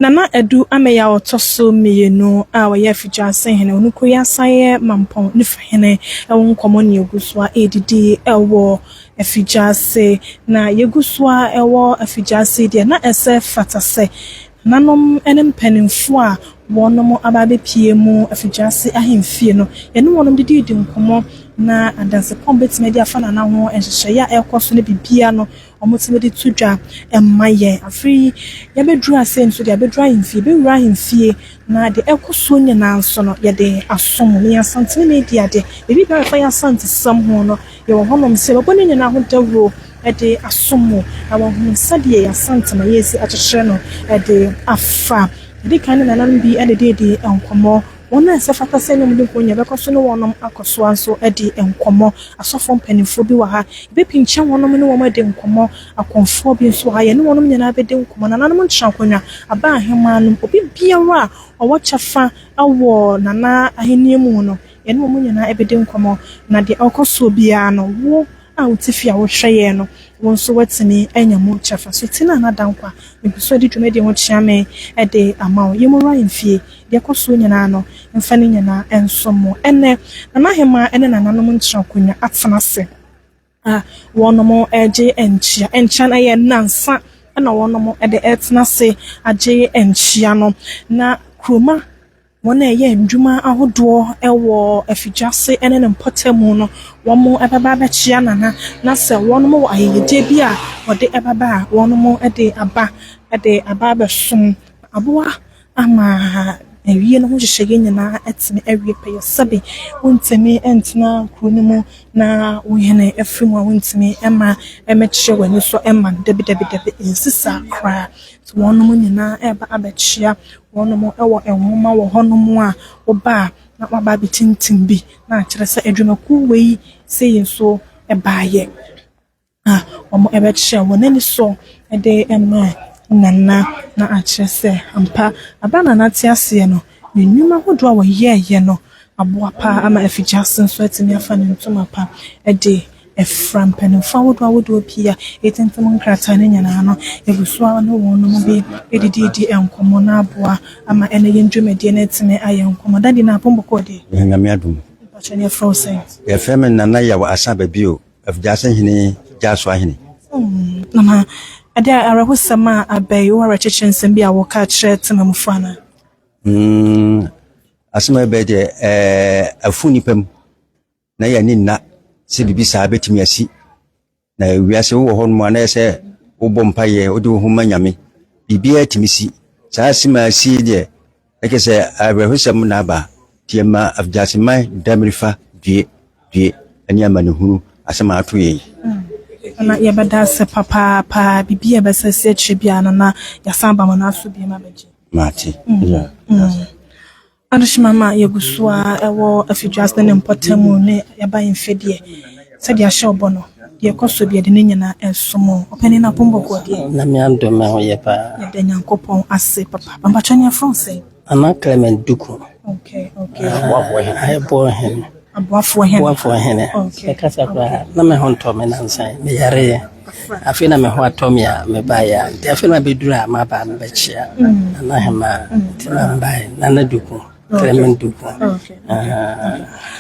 Nana Edu ameya otoso meyenu a waya fijase hene onuko ya saye mampon nifa hene ewo nkomo ne yegusua edidi ewo afijase na yegusua ewo afijase de na ese fatase nanom enem penimfo a wonom ababe pie mu afijase ahemfie no yene wonom didi nkomo na adanse pɔmbetime de afa na ho enhyehyɛ ya ekoso ne bibia no omotime de tudwa emaye afri ya bedru ase nso de abedru ahemfie bewura ahemfie na de ekoso nyina nso no ye de asom ne asantene ne di ade bebi ba fa ya asante sam ho no ye wo honom se babo ne nyina ho dawro de asom na wo hu sade ya asantene yesi akyekye no de afa de kan na nanan bi de enkomo wona se fata se no mde konya bekoso no wonom akoso anso edi enkomo asofo mpanifo bi wa ha be pinche wonom ne wom edi enkomo akonfo bi nso ha ye ne wonom nyina be de enkomo na nanom ntra konya aba ahema no obi biara owo chafa awo nana ahenie mu no ye ne wom nyina e be de enkomo na de akoso biara no wo a utifia wo hweye no wonso watini enyamu chafa so tina na dankwa mebiso di dwumedi ho chiame e de amawo yemura mfie de koso nyina no mfa ne nyina ensomo ene na hema ene nananom ntrakonya atena wonomo eje enchia na ye nansa na wonomo de etena se age enchia no na kroma wona ye ndwuma ahodo ewo afijase ene ne mpotemu no womo ebaba ba chia na se wono wo ayede bia wode ebaba wono de aba ba som aboa ama ewie no ho hyehyɛ nyina etime ewie pɛ sabe wontemi entena kronimu na wohene afrimu wontemi ema emekye wani so ema debi insisa kra so wono nyina eba abachia wono ewo enwoma wo hono a oba na waba bitintim bi na akyerɛ sɛ adwumaku wei sɛ yeso ebaaye omo ebekye wonani so de ema nana na akyerɛ sɛ ampa abana na tiase no nyuma hodo a wɔyɛɛ no aboa pa ama afijase nso atimi afa ne ntoma pa de efram penfa wodo pia etentem nkrata ne nyana no ebuso no wonom bi edidi enkomo na aboa ama ene yendwumede na etime aye enkomo dadi na pomboko de nyame adum pachane frozen ye fem nana ya wa asa babio afijase hene jaso ahene na ada arahusama abai wara chechensem bia wo ka kire temamfo ana asema be de afuni pam na ya ni na se bibi sa betimi asi na wiase wo ho no na se wo bompa ye wo de wo huma nyame bibia timisi sa asema asi de eke se arahusam na ba tiema afjase mai damrifa die ani amane hunu asema ato ye na yebada se papa bibia be se se chebia na yasamba mana so bi ma beji mati Adushimama yegusua ewo afijase ne mpotemu ne yaba infedie sɛ dia hye obono ye koso bi de ne nyina ensomo opani na pomboko de na me ando me ho ye pa de nyankopon ase papa bambachania France ana Clement Duku okay aboafo hene okay kasa kwa na me ho nto me nansan me yare afi na me ho atomi a me ba ya de afi na bedura ma ba me bechia na hema tinambai na Duku Clement Duku okay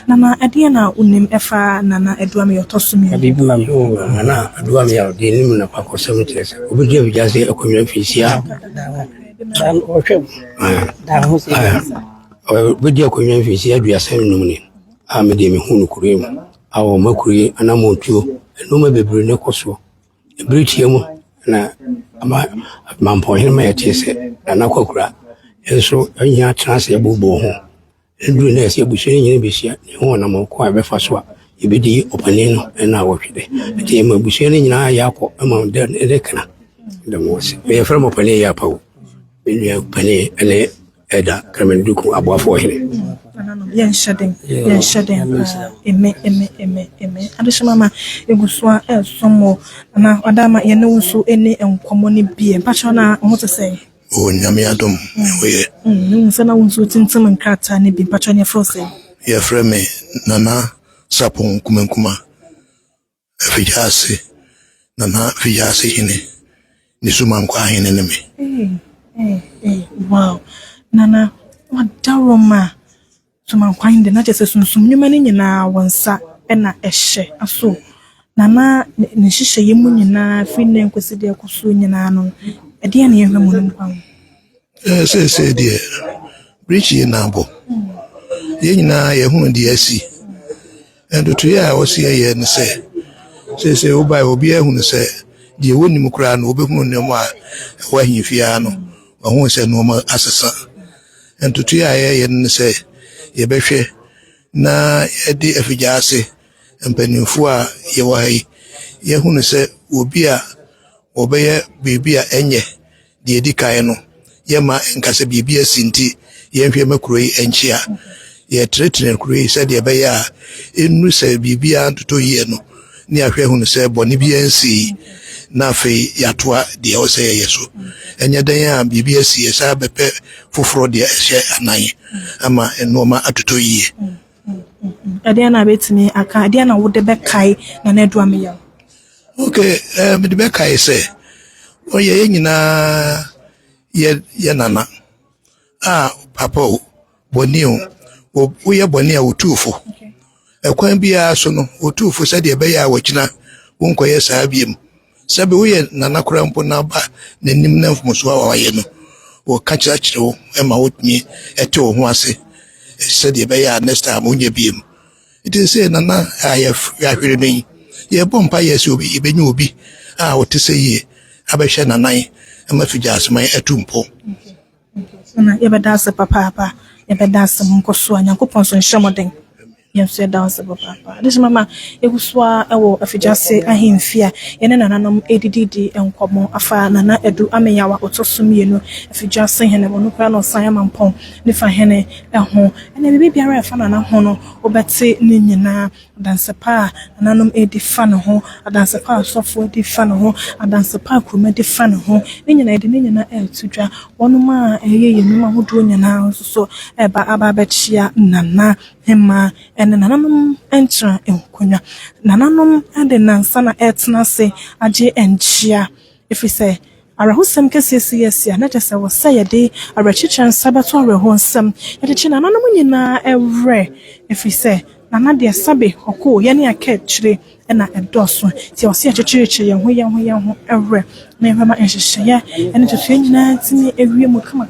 nana adia na unim efa nana eduame yotosumi bibi ma nana eduame ya de nim na kwako 73 obi bijase akonya fisia dan ohwem dan ho se obi akonya fisia aduasa num ni me de me hunu kurem awo makuri anamontuo enuma bebre ne koso ebritie mu na ama mampo hin ma yetese na kwakura enso anya transe bobo ho endu na ese buhye nyine besia ne ho na mko abefa so a ebedi opane no na awotwede eti ma buhye ne nyina yakọ ama de kana de mo se me fra mo opane ya pawo me opane ene eda Clement Duku aboafo hene yen shading eme adushimama egusua somo na adama yene wusu ene enkomo ne bie pacho na ho te say o nyame adom we sana wusu tintim nkrata ne bi pacho ne frose ye frame nana sapon kumenkuma afijase nana fijase hine ni suma nkwa hine ne me Wow. Nana, what daroma? So my kind, not just as soon you money na once ena eshe aso. Nana, nishisha yemu na fine kwesidi ya kusu nyina no. Edia ni yenga munu kwa. Say dear. Bridge nabo. Yena yehunu DSC. And to ya was here and say oba obi ehunu say die woni mukura no obehunu ne mo a wa himfiano ohun say no ma asesa and to ya ye say ye behwe na ye di afijase empanimfo a ye wa yi ye hunu say obi a obeye bibi a enye die di kai no ye ma nkase bibi asinti ye nhwe makuro yi enchia ye treatment kuro yi say de be ya enu say bibi a to ye no ni ahwe hunu say boni bi ansi na fe yatoa de o say yeso enye dan a bibi asi sa bepe foforo de ehye anan ama enoma atoto yi Adia na betimi aka adia na wo de be kai na na edu ameya. Okay, me de be kai say o ye nyina ye nana papa boni o ye boni a wotufo ekwan bia so no wotufo se de be ya wakina wonkoye saa biem sabe wo ye nana kora mpo na ba nanim na mfuso a waye no wo ka kira wo e ma wotmi ete wo ho ase se de be ya next time onye biem it is say nana ya hwere no ye bompa yes obi ibenyu obi wote se ye abehwe nanan ama fija asman etumpo Na ye beda se papa ye beda se mkoso anyankopon so nhyemoden ye so da se papa this mama ye guswa ewo afijase ahemfia ye ne nananom edididi enkomo afa nana edu amenyawa otosumienu afijase hene wono kwa no san amampon ne fa hene eho ene bibi biara efa nana ho no obete ne nyina dansepa nananom edi fa no ho adansepa sofo edi fa no ho adansepa kruma edi fa no ho ne nyina edi ne nyina etudwa wonuma eye yenuma hodo nyina so eba ababechia nana hema ene nananom entra enkonya nananom ade nansa na etna se age enchia if we say arahusem kesiesia na jese wo say yede arachicha nsabato arahusem yede chi nananom nyina evre if we say nana de sabe hoko ye ne akechire na edoso ti o se achichire ye ho evre na ehema enhyehyeye ene totoe nyina tini ewie mu kama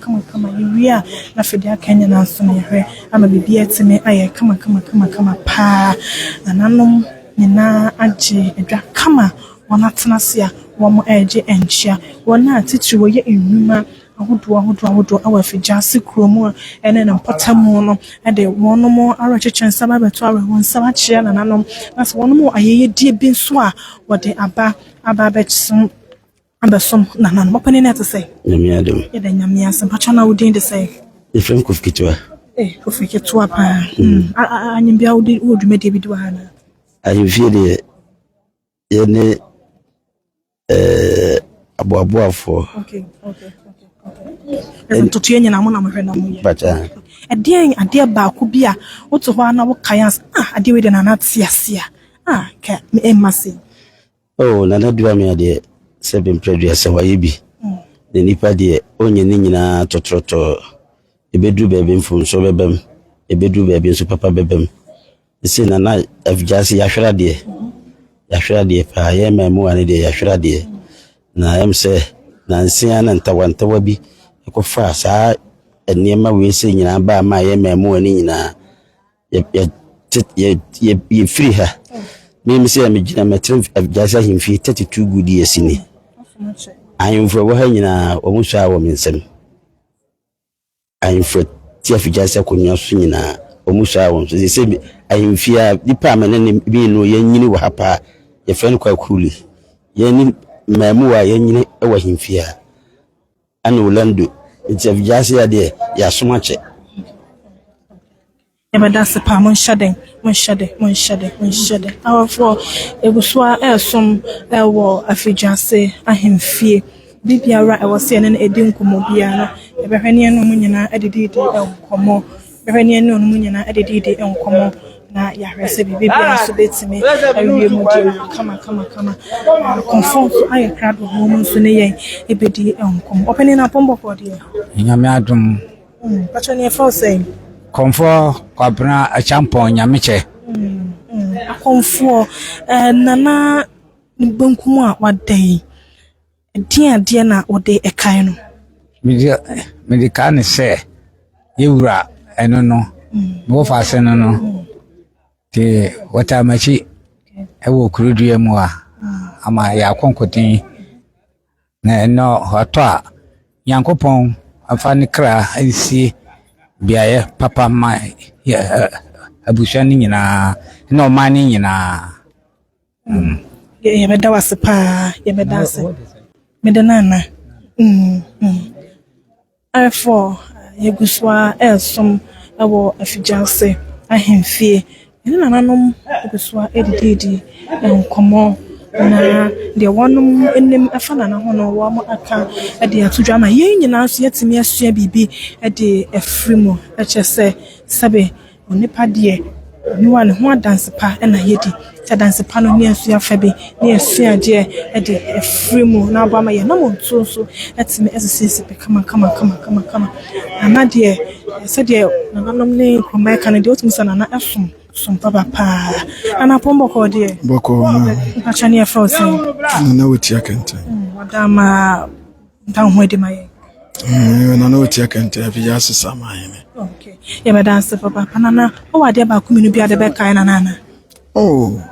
ewie a na fede akanya na nso ne hwe ama bibia tini aye kama pa nananom nyina age edwa kama wana tenase a womo age enchia wana atitiri wo ye enwuma ahodo awafijase kromu ene na mpatamu no ede wonomo arachechen saba beto awe wonsama chia na nanom nas wonomo ayeye die bi nso a wode aba betsun abasom na nanom opane na to say nyamiadum yede nyamiasem pachana wudin de say ifem kofkitwa kofkitwa pa anyimbia wudi wodumede bi do hana ahimfie de yene aboaboafo okay totoe nyina mo na mo hwe na mo ye bacha edien ade baako bi a woto ho ana wo kayans ade we de na na tiasia ka me emase nana dua me ade se bempredua se waye bi ne nipa de onye ne nyina totroto ebedu bebe mfumso bebem ebedu bebe nso papa bebem se nana afjasi yahwera de pa ye memu ane de yahwera de na emse na nsia na ntawantawa bi ekofa saa enema we se nyina ba ma ye memu ane nyina ye free ha me se me gina metrem afjasi himfi 32 gudi yesini ayimfo wo ha nyina omuso a wo mensem ayimfo ti afjasi akonya so nyina omuso a wo so se ayimfi a dipa amane bi no ye nyini wo hapa ye friend kwa kuli ye ni memu a ye nyini e wo himfi a ana Orlando ti afjasi ade ya somache ebada sepa mon shade awafo eguswa esom ewo afijase ahemfie bibiara ewo se ne edi nkomo bia no ebehwene no mu nyina edididi enkomo behwene no mu nyina edididi enkomo na yahwese bibi bia so betime awie mu di kama confirm aye crowd ho mu so ne yen ebedi enkom openi na pombo ko de nyame adum pacho ne for say confirm kwabra a champion nyame che confirm nana bankum a wadan dia na ode ekai no me kan se yewura eno no mo fa se no te wata machi ewo kurudua mu a ama ya konkotin na no hoto a yankopon afa ne kra ansi biaye papa ma ya abusha ni nyina no mani nyina ye beda wasepa ye beda se medanana Therefore, Yeguswa Elsom, our effigiancy, I him fear. In an anum, Yeguswa Eddie, and come on. Na the one in them a fan and a honor warm account at the Atujama yen announced yet to me as bibi at the Efrimo, let's just say, Sabe, on the padie, no one who dance pa and a yeti, to dance a pano near Sia Fabi, near Sia dear at the Efrimo, now by my no so let's me as a sister, come on. And my dear, said dear, no name from my candidate, Miss Anna Efron. Some papa pa and a pombo dear Boko Pachania frozen. No what you can tell. Madama down where my no what you can tell if you just some okay. Yeah, madam papa panana. Oh, I dare back community at the back and nana. Oh,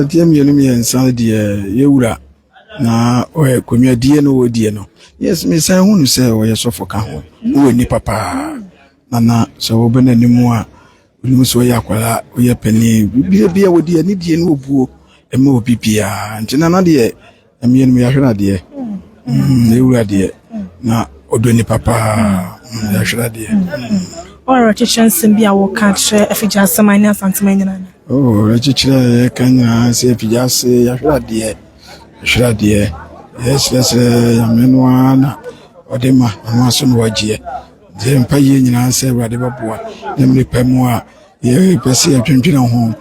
dear me and son dear Yura. Na o kumya die no yes me say hu say o yeso foka ho wo ni papa nana so obena ni mu a onimu so yakwala o ye pani bia wodi ani die no obuo e ma obi bia ntina na de emie no ya hwena de na ewura de na odo ni papa ya hwena de Or chichen bia wo catch efija samanya santimanya nana. Oh chichira kanya se efija se ya hwena de Shra dear, yes, Yamenwana, Odema, and Mason Wajie. Then Payin answer Radibabua, namely Pemua, ye Pessia Junjina home,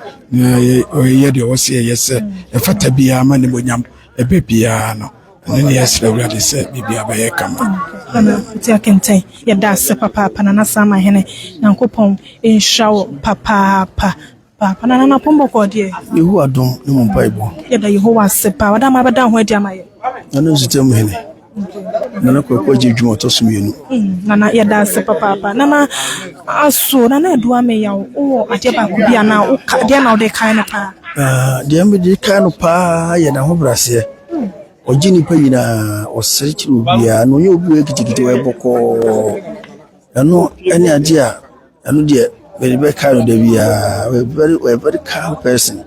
or yet you was yes, sir, a fatabia manibunyam, a bepiano, and then yes, already said, maybe a bayakam. I can tell you that's papa, Panana my hene, Uncle Pong, in show papa. Panana pombo ko die Yehu adom ne mo Bible ye da Yehowa sepa wada ma bada ho dia maye nana zitem hene nana kwakwa je dwuma to so mienu nana ye da sepa papa nana aso nana edu ame ya wo ade ba ko bia na wo ka dia na wo de kan na pa dia me de kan no pa ye na ho brase ogini pa yina osere kiri obia no ye obi ekitikiti we boko ano ene ade a ano de very kind of we're very calm person.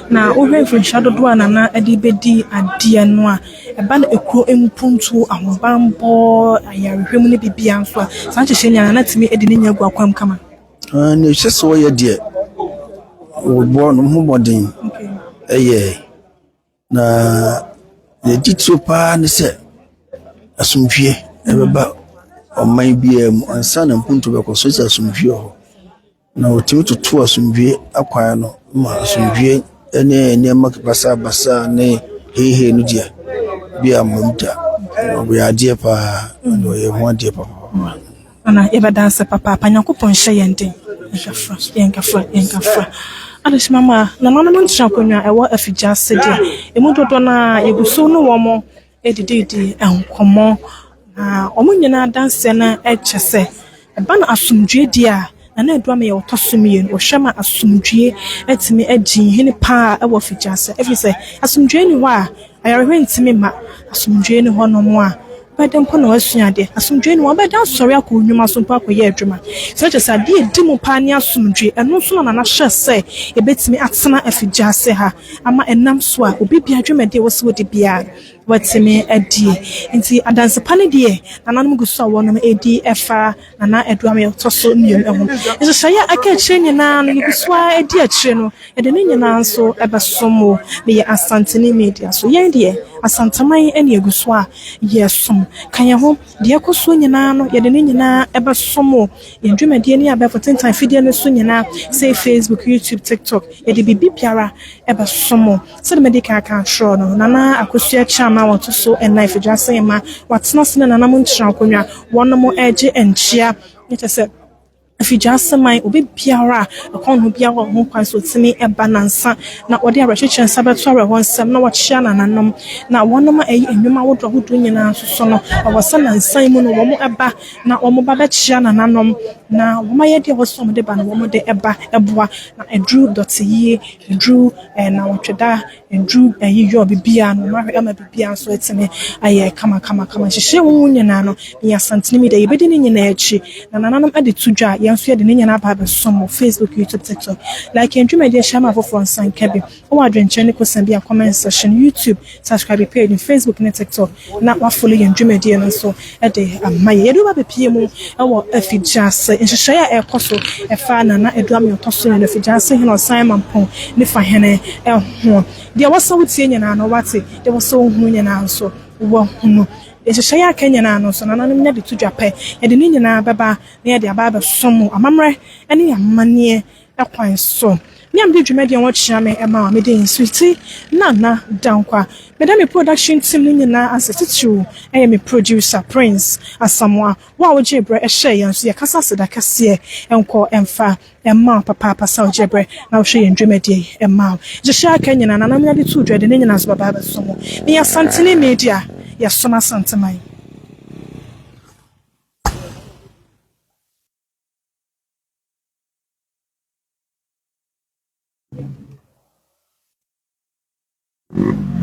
Na over from shadow do na edibedi adie no a eba na ekro empuntu ahobambo ayarehwem ne bibia nso a sanche shenya na timi edi ne nya gu akwam kama ne hwe so ye de wo bo no ho modern na ye ditso pa ne se asumfie ebeba oman bia mu ansa na mpuntu be ko so asumfie ho na otimi tutu asumfie akwan no ma asumfie ene makbasa ne hehe no dia bia mumta obo ya die pa no ye ho die pa ana eba dance papa panyakopon hye yende yenkafra alish mama na mama no ntra konwa ewo afija sede emudodo na yeguso no wo mo edididi enkomo na omo nyina dance na echese eba na asumdwe dia na edu am ye otosumie no hwema asumdwe etimi agin hene pa ewo afija se efise asumdwe ni wa ayarehwe ntimi ma asumdwe ni hono mo a badem po na wasuade asumdwe ni wabeda sori akonwuma so pa akoye adwuma so je sade edimu pa ni asumdwe eno so na na hye se ebetimi atena afija se ha ama enam so a obi bia adwumade wo se wodi bia watime adie nti adanse pa ne die nananum guso wonom edi efa na eduam ye toso mienu eho eso shaya aka kire nyina no guso edi akire no ede ne nyina nso ebesomo me ye asantene media so yen die asantaman ene eguso a yesom kan ye ho de ekoso nyina no ye de ne nyina ebesomo ye dwumade ni abefo tentan fidie no so nyina say Facebook, YouTube, TikTok ye de bibi biara ebesomo se de medical kan show no nana akosua chama wato so en life dwase ma watena se nana mo nkyira konwa wono mo eje enchia it is if you just say my obi biara akon ho biara ho kwan so timi eba nansa na odi arahyechen sabeto ara wonsem na wochia na nanom na wonom ayi enwuma wodo hodo nyina so no awasa nansan mu no wo mo eba na wo mo ba chia na nanom na wo ma ye de wosom de ba na wo mo de eba eboa na edru dotiye edru na wotweda edru ayi yo bibia no ma hwe ma bibia so etime aye kama hyehye wo nyina no ya santini mi de yebedi ni nyina echi na nanom ade tudwa yanso de nyina ba be som Facebook, YouTube, TikTok like ndwumade shama for nsan kabi o adwenche ne kosan bia comment section YouTube subscribe page Facebook ne TikTok na wa follow ndwumade no so ede amaye yedu ba bepie mu ewo afijase nhyehyɛ ya ekoso efa na edu am yotoso ne afijase hino Simon Pon ne fa hene ho de wasa wutie nyina no wate de wasa hu nyina so wo hunu ehyehyɛ ya kanya na no so nananom nya de tudwa pɛ yɛde ne nyina bɛba na yɛde aba ba som amamre ene amane ekwan so me am de dwumade won kyia me ema me de insuti na dankwa me da me production team ni nyina asetitu eye me producer Prince Asamoah wa wo jebre ehye yan so ye kasa seda kase enko emfa emma papa sa wo jebre na wo hwe ndwumade emma ehyehyɛ kanya na nanam nya de tudwa de ne nyina so baba ba som me ya santene media ya soma santamai